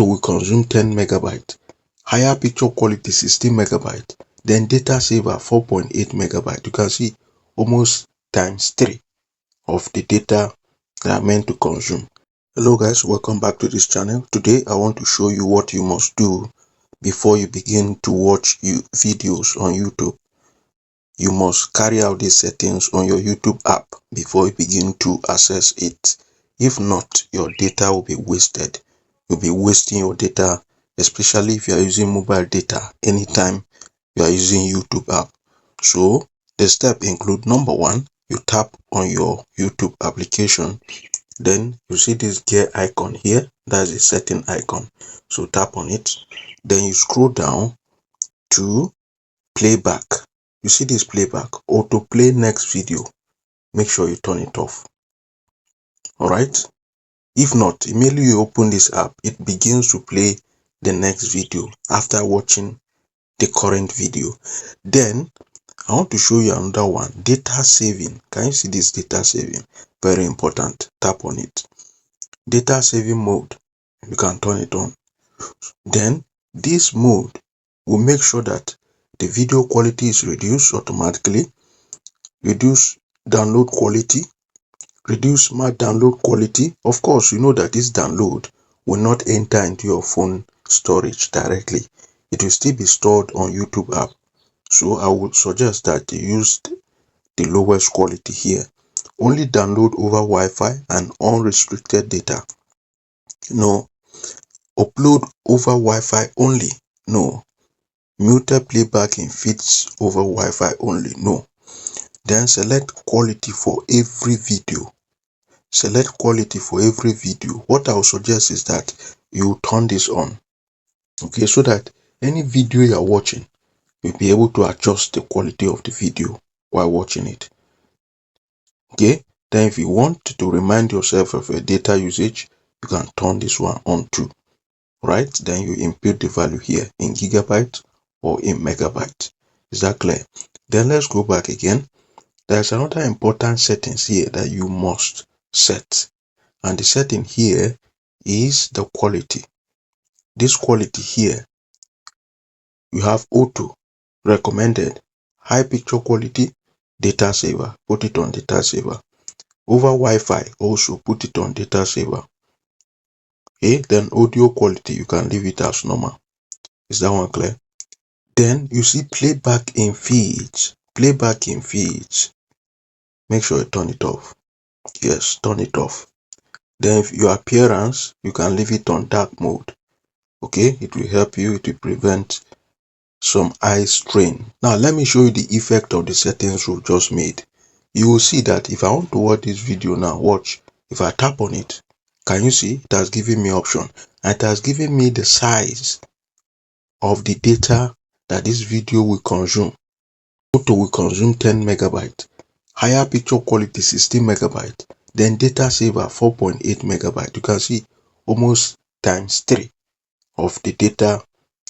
Photo will consume 10 megabyte, higher picture quality 16 megabyte, then data saver 4.8 megabyte. You can see almost times 3 of the data that are meant to consume. Hello guys, welcome back to this channel. Today I want to show you what you must do before you begin to watch videos on YouTube. You must carry out these settings on your YouTube app before you begin to access it. If not, your data will be wasted. You'll be wasting your data, especially if you are using mobile data anytime you are using YouTube app. So the step include: number one, you tap on your YouTube application. Then you see this gear icon here, that's a setting icon. So tap on it. Then you scroll down to playback. You see this playback, auto play next video. Make sure you turn it off. Alright. If not, immediately you open this app, it begins to play the next video after watching the current video. Then I want to show you another one, data saving. Can you see this data saving? Very important. Tap on it. Data saving mode, you can turn it on. Then this mode will make sure that the video quality is reduced automatically, reduce download quality, reduce smart download quality. Of course, you know that this download will not enter into your phone storage directly. It will still be stored on YouTube app. So I would suggest that you use the lowest quality here. Only download over Wi-Fi and unrestricted data. No. Upload over Wi-Fi only. No. Muted playback in feeds over Wi-Fi only. No. Then select quality for every video. Select quality for every video. What I would suggest is that you turn this on. Okay, so that any video you are watching, you'll be able to adjust the quality of the video while watching it. Okay, then if you want to remind yourself of your data usage, you can turn this one on too. Right, then you input the value here in gigabyte or in megabyte. Is that clear? Then let's go back again. There's another important settings here that you must set, and the setting here is the quality. This quality here, you have auto, recommended, high picture quality, data saver. Put it on data saver. Over Wi-Fi, also put it on data saver. Okay, then audio quality, you can leave it as normal. Is that one clear? Then you see playback in feeds. Playback in feeds. Make sure you turn it off. Yes, turn it off. Then if your appearance, you can leave it on dark mode. Okay, it will help you to prevent some eye strain. Now let me show you the effect of the settings we've just made. You will see that if I want to watch this video now, watch. If I tap on it, can you see it has given me option, and it has given me the size of the data that this video will consume. Photo will consume 10 megabyte, higher picture quality 16 megabyte, then data saver 4.8 megabyte. You can see almost times 3 of the data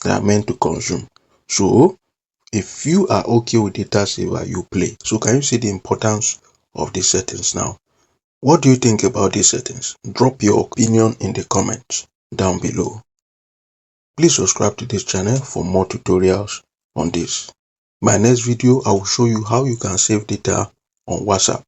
that are meant to consume. So if you are okay with data saver, you play. So can you see the importance of the settings now? What do you think about these settings? Drop your opinion in the comments down below. Please subscribe to this channel for more tutorials on this. My next video, I will show you how you can save data on WhatsApp.